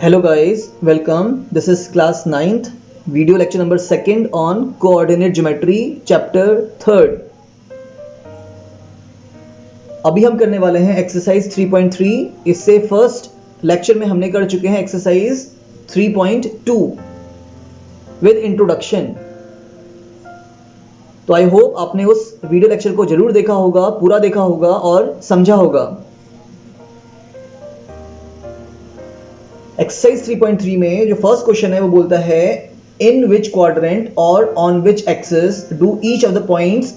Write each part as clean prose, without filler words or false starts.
Hello guys, welcome. This is class 9th, video lecture number 2nd on coordinate geometry, chapter 3rd. अभी हम करने वाले हैं exercise 3.3. इससे फर्स्ट लेक्चर में हमने कर चुके हैं एक्सरसाइज 3.2 विद इंट्रोडक्शन. तो आई होप आपने उस वीडियो लेक्चर को जरूर देखा होगा, पूरा देखा होगा और समझा होगा. एक्सरसाइज 3.3 में जो फर्स्ट क्वेश्चन है वो बोलता है इन विच क्वाड्रेंट और on which axis do each of the points,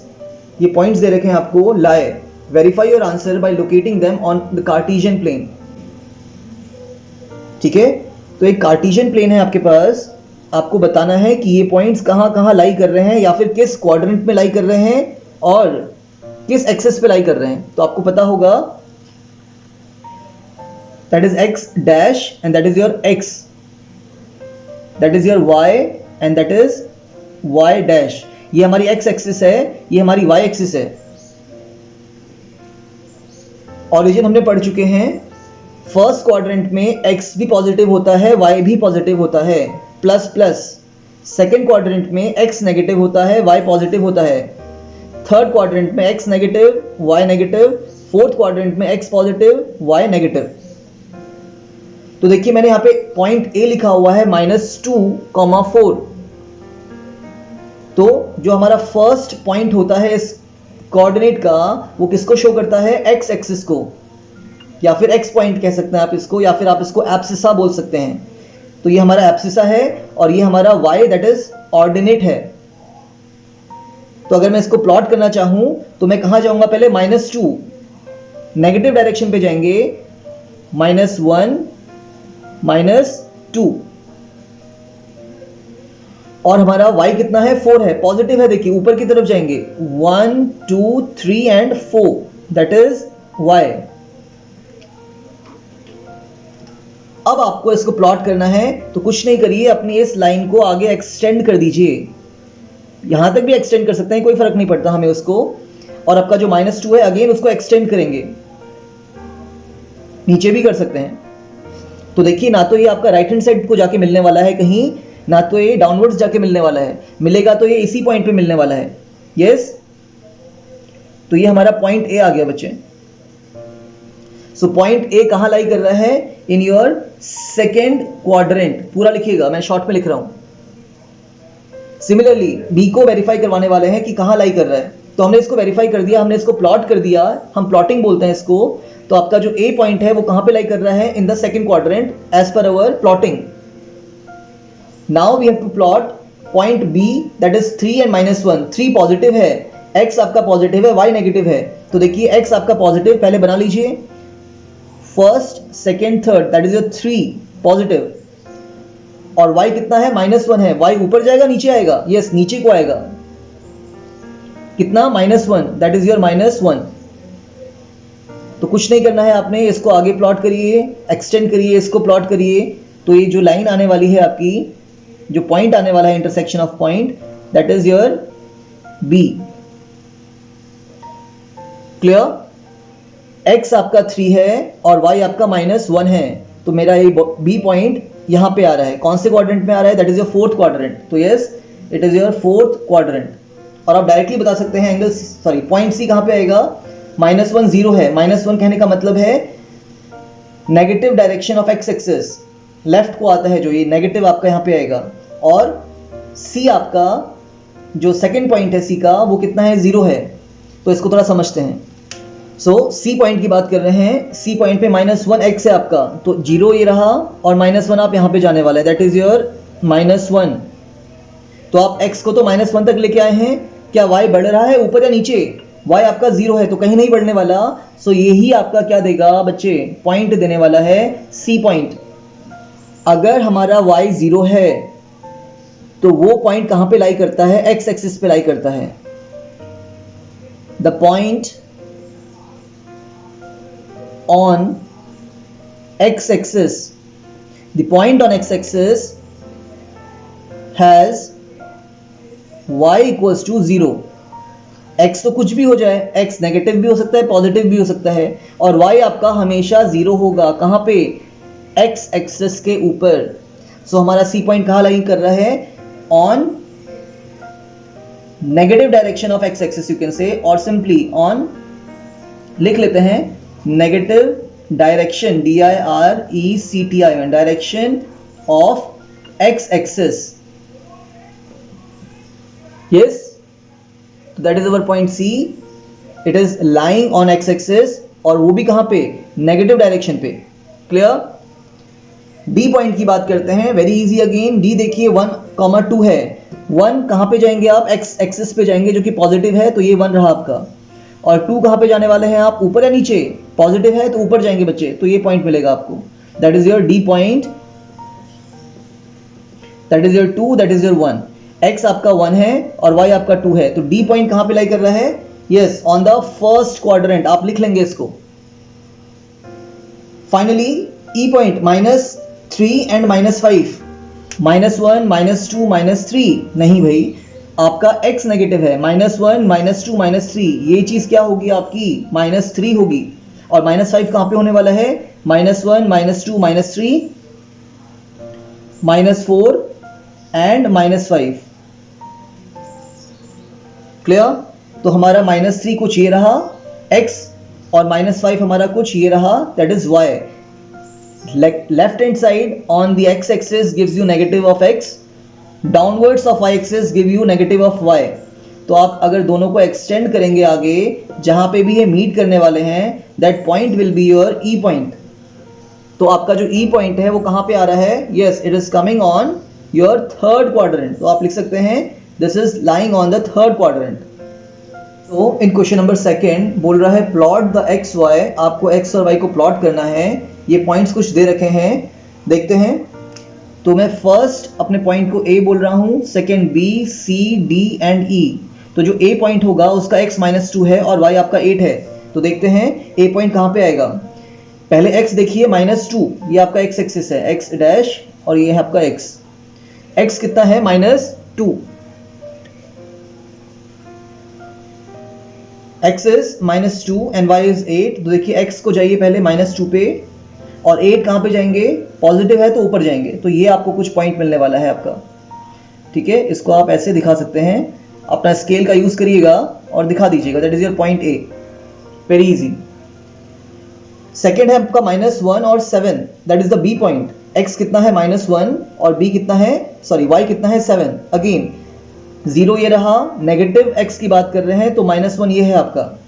ये पॉइंट्स दे रखे हैं आपको, lie. Verify your answer by locating them on the Cartesian plane. ठीक है, तो एक कार्टेशियन प्लेन है आपके पास. आपको बताना है कि ये पॉइंट्स कहाँ कहाँ लाई कर रहे हैं या फिर किस क्वाड्रेंट में लाई कर रहे हैं और किस एक्सिस पे लाई कर रहे हैं. तो आपको पता होगा that is x dash and that is your x, that is your y and that is y dash. ये हमारी x एक्सिस है, ये हमारी y एक्सिस है. ऑरिजिन हमने पढ़ चुके हैं. फर्स्ट क्वाड्रेंट में x भी पॉजिटिव होता है, y भी पॉजिटिव होता है, प्लस प्लस. सेकेंड क्वाड्रेंट में x नेगेटिव होता है, y पॉजिटिव होता है. थर्ड क्वाड्रेंट में x negative, y negative. Fourth quadrant में x पॉजिटिव, y नेगेटिव. तो देखिए मैंने यहां पे पॉइंट A लिखा हुआ है -2,4. तो जो हमारा फर्स्ट पॉइंट होता है इस कोऑर्डिनेट का वो किसको शो करता है? x एक्सिस को, या फिर x पॉइंट कह सकते हैं आप इसको, या फिर आप इसको एब्सिसा बोल सकते हैं. तो ये हमारा एब्सिसा है और ये हमारा y दैट इज ऑर्डिनेट है. तो अगर मैं इसको प्लॉट करना चाहूं तो मैं कहां जाऊंगा? पहले -2, नेगेटिव डायरेक्शन पे जाएंगे, -1 -2. और हमारा y कितना है? 4 है, पॉजिटिव है. देखिए ऊपर की तरफ जाएंगे, 1 2 3 एंड 4, दैट इज y. अब आपको इसको प्लॉट करना है तो कुछ नहीं करिए, अपनी इस लाइन को आगे एक्सटेंड कर दीजिए. यहां तक भी एक्सटेंड कर सकते हैं, कोई फर्क नहीं पड़ता हमें उसको. और आपका जो -2 है अगेन उसको एक्सटेंड करेंगे, नीचे भी कर सकते हैं. तो देखिए ना तो ये आपका राइट हैंड साइड को जाके मिलने वाला है कहीं, ना तो ये डाउनवर्ड्स जाके मिलने वाला है. मिलेगा तो ये इसी पॉइंट पे मिलने वाला है. यस, तो ये हमारा पॉइंट ए आ गया बच्चे. सो पॉइंट ए कहां लाई कर रहा है? In your second quadrant. पूरा लिखिएगा, मैं शॉर्ट में लिख रहा हूं. सिमिलरली बी को वेरीफाई करवाने वाले हैं कि कहां लाई कर रहा है. तो हमने इसको वेरीफाई कर दिया, हमने इसको प्लॉट कर दिया, हम प्लॉटिंग बोलते हैं इसको. तो आपका जो ए पॉइंट है वो कहां पे लाई कर रहा है? In the second quadrant as per our plotting. Now we have to plot point B that is 3 and -1. 3 positive है, x आपका पॉजिटिव है, y नेगेटिव है. तो देखिए x आपका पॉजिटिव पहले बना लीजिए, first second third, that is your 3 positive. और y कितना है? -1 है. y ऊपर जाएगा नीचे आएगा? यस, नीचे को आएगा. कितना? -1, दैट इज योर -1. तो कुछ नहीं करना है आपने, इसको आगे प्लॉट करिए, एक्सटेंड करिए, इसको प्लॉट करिए. तो ये जो लाइन आने वाली है आपकी, जो पॉइंट आने वाला है, intersection of point, that is your B. Clear? x आपका 3 है और y आपका -1 है. तो मेरा ये बी पॉइंट यहां पे आ रहा है. कौन से क्वाड्रेंट में आ रहा है? That is your fourth quadrant. तो yes, it is your fourth quadrant. और आप डायरेक्टली बता सकते हैं एंगल, सॉरी, पॉइंट सी कहां पे आएगा? -1 0 है. -1 कहने का मतलब है negative direction of x axis, left को आता है जो, ये नेगेटिव आपका यहां पे आएगा. और c आपका जो सेकंड पॉइंट है c का, वो कितना है? 0 है. तो इसको थोड़ा समझते हैं. सो c पॉइंट की बात कर रहे हैं. c पॉइंट पे -1 x है आपका, तो 0 ये रहा और -1 आप यहां पे जाने वाला है, दैट इज योर -1. तो आप x को तो -1 तक लेके आए हैं. क्या y बढ़ रहा है ऊपर या नीचे? y आपका 0 है तो कहीं नहीं बढ़ने वाला. सो यही आपका क्या देगा बच्चे? पॉइंट देने वाला है, c पॉइंट. अगर हमारा y 0 है तो वो पॉइंट कहां पे लाई करता है? x एक्सिस पे लाई करता है. The point on x axis, the point on x axis has y equals to 0. x तो कुछ भी हो जाए, x नेगेटिव भी हो सकता है, पॉजिटिव भी हो सकता है, और y आपका हमेशा 0 होगा. कहां पे? एक्स एक्सिस के ऊपर। सो हमारा सी पॉइंट कहाँ लाई कर रहा है? On negative direction of X axis you can say, और सिंपली ऑन लिख लेते हैं negative direction, DIRECTION, direction of X axis. Yes, that is our point C. It is lying on X axis, और वो भी कहां पे? नेगेटिव डायरेक्शन पे। क्लियर? डी पॉइंट की बात करते हैं, वेरी इजी अगेन। डी देखिए 1, 2 है। 1 कहां पे जाएंगे आप? एक्स एक्सिस पे जाएंगे जो कि पॉजिटिव है, तो ये 1 रहा आपका। और 2 कहां पे जाने वाले हैं आप? ऊपर या नीचे? पॉजिटिव है तो ऊपर जाएंगे बच्चे, तो ये पॉइंट मिलेगा आपको। That is your D point, that is your 2, that is your 1। X आपका 1 है और वाई आपका 2 है, तो डी पॉइंट कहां पे लाई कर रहा है? Yes, on the first quadrant. आप लिख लेंगे इसको। फाइनली ई पॉइंट -3 एंड -5, -1, -2, -3 नहीं भाई, आपका x नेगेटिव है। -1, -2, -3, ये चीज क्या होगी आपकी? -3 होगी। और -5 कहां पे होने वाला है? -1, -2, -3, -4 एंड -5। क्लियर? तो हमारा -3 कुछ ये रहा x, और -5 हमारा कुछ ये रहा, that is y। Left hand side on the x axis gives you negative of x, downwards of y axis give you negative of y। तो आप अगर दोनों को एक्सटेंड करेंगे आगे, जहां पे भी ये मीट करने वाले हैं, that point will be your E point. तो आपका जो ई पॉइंट है वो कहां पे आ रहा है? Yes, it is coming on your third quadrant. तो आप लिख सकते हैं this is lying on the third quadrant. तो इन क्वेश्चन नंबर 2 बोल रहा है प्लॉट द एक्स वाई। आपको एक्स और वाई को प्लॉट करना है। ये पॉइंट्स कुछ दे रखे हैं, देखते हैं। तो मैं फर्स्ट अपने पॉइंट को ए बोल रहा हूं, second B, C, D and E. तो जो ए पॉइंट होगा उसका x -2 है और y आपका 8 है। तो देखते हैं ए पॉइंट कहां पे आएगा। पहले x देखिए -2, ये आपका x एक्सिस है, x डैश, और ये है आपका x। x कितना है? -2। x is -2 and y is 8। तो देखिए x को जाइए पहले -2 पे, और 8 कहां पे जाएंगे? पॉजिटिव है तो ऊपर जाएंगे। तो ये आपको कुछ पॉइंट मिलने वाला है आपका। ठीक है, इसको आप ऐसे दिखा सकते हैं, अपना स्केल का यूज करिएगा और दिखा दीजिएगा। That is your point A, very easy. Second है आपका -1 और 7, that is the B point. x कितना है? -1, और b कितना है? सॉरी, y कितना है? 7। अगेन 0 ये रहा, नेगेटिव x की बात कर रहे हैं तो -1 ये है आपका।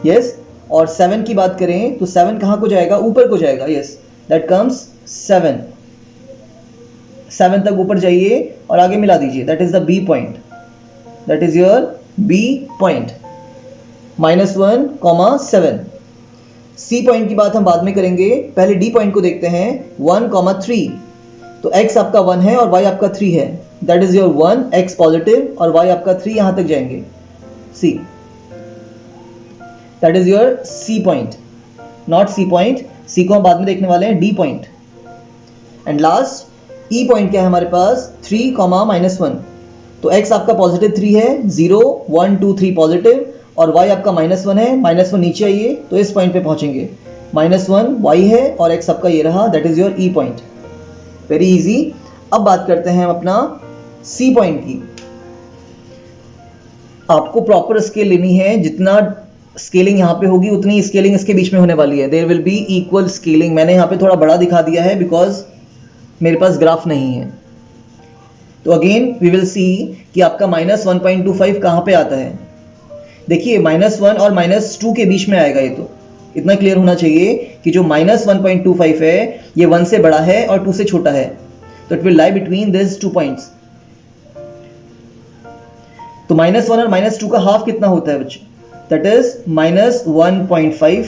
यस, और 7 की बात करें तो 7 कहां को जाएगा? ऊपर को जाएगा। Yes, that comes 7। 7 तक ऊपर जाइए और आगे मिला दीजिए, that is the B point. That is your B point, -1, 7। C point की बात हम बाद में करेंगे, पहले डी पॉइंट को देखते हैं। 1, 3। तो x आपका 1 है और y आपका 3 है। That is your 1, x positive, और y आपका 3 यहां तक जाएंगे, C. That is your C point, not C point. C को हम बाद में देखने वाले हैं, D point. And last E point क्या है हमारे पास? 3, -1। तो x आपका पॉजिटिव 3 है, 0, 1, 2, 3 पॉजिटिव, और y आपका -1 है। -1 नीचे आइए तो इस पॉइंट पे पहुंचेंगे। -1 y है और x आपका ये रहा, that is your E point. Very easy. अब बात करते हैं हम अपना सी पॉइंट की। आपको प्रॉपर स्केल लेनी है, जितना स्केलिंग यहाँ पे होगी उतनी स्केलिंग इसके बीच में होने वाली है। There will be equal scaling. मैंने यहाँ पे थोड़ा बड़ा दिखा दिया है बिकॉज मेरे पास ग्राफ नहीं है। तो अगेन वी विल सी कि आपका -1.25 कहाँ पे आता है। देखिए -1 और -2 के बीच में आएगा। ये तो इतना क्लियर होना चाहिए कि जो -1.25 है ये 1 से बड़ा है और 2 से छोटा है। तो it will lie between this 2 points. तो -1 और -2 का हाफ कितना होता है बच्चे? That is -1.5।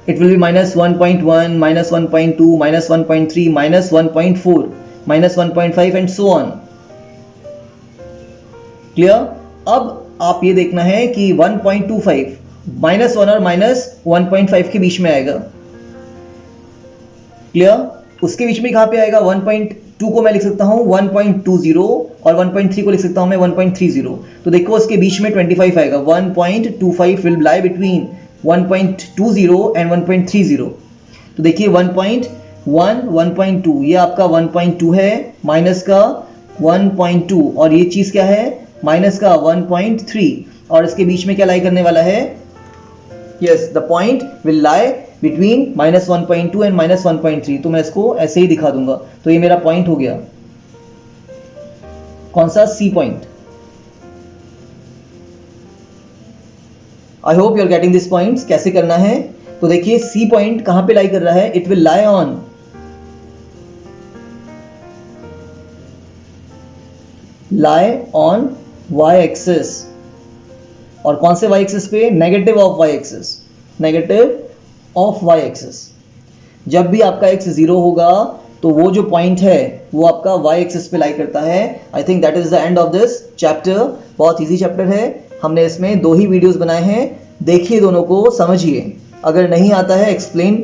It will be -1.1, -1.2, -1.3, -1.4, -1.5 and so on. Clear? अब आप ये देखना है कि 1.25 -1 और -1.5 के बीच में आएगा। क्लियर? उसके बीच में कहां पे आएगा? 1.2 को मैं लिख सकता हूं 1.20 और 1.3 को लिख सकता हूं मैं 1.30। तो देखो उसके बीच में 25 आएगा। 1.25 विल लाई बिटवीन 1.20 एंड 1.30। तो देखिए 1.1 1.2 ये आपका 1.2 है, माइनस का 1.2 और ये चीज क्या है माइनस का 1.3 और इसके बीच में क्या लाई करने वाला है, yes the point will lie between -1.2 and -1.3। तो मैं इसको ऐसे ही दिखा दूंगा। तो ये मेरा पॉइंट हो गया, कौन सा, C point. I hope you are getting this points, कैसे करना है। तो देखिए सी पॉइंट कहां पे लाई कर रहा है, it will lie on y axis. और कौन से y एक्सिस पे, negative of y axis, negative of y axis. जब भी आपका x 0 होगा तो वो जो पॉइंट है वो आपका y एक्सिस पे लाई करता है। I think that is the end of this chapter. बहुत इजी चैप्टर है, हमने इसमें 2 ही वीडियोस बनाए हैं, देखिए दोनों को, समझिए। अगर नहीं आता है एक्सप्लेन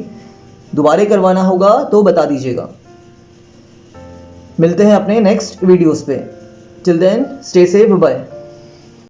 दोबारा करवाना होगा तो बता दीजिएगा। मिलते हैं अपने नेक्स्ट वीडियोस पे। Till then stay safe, bye.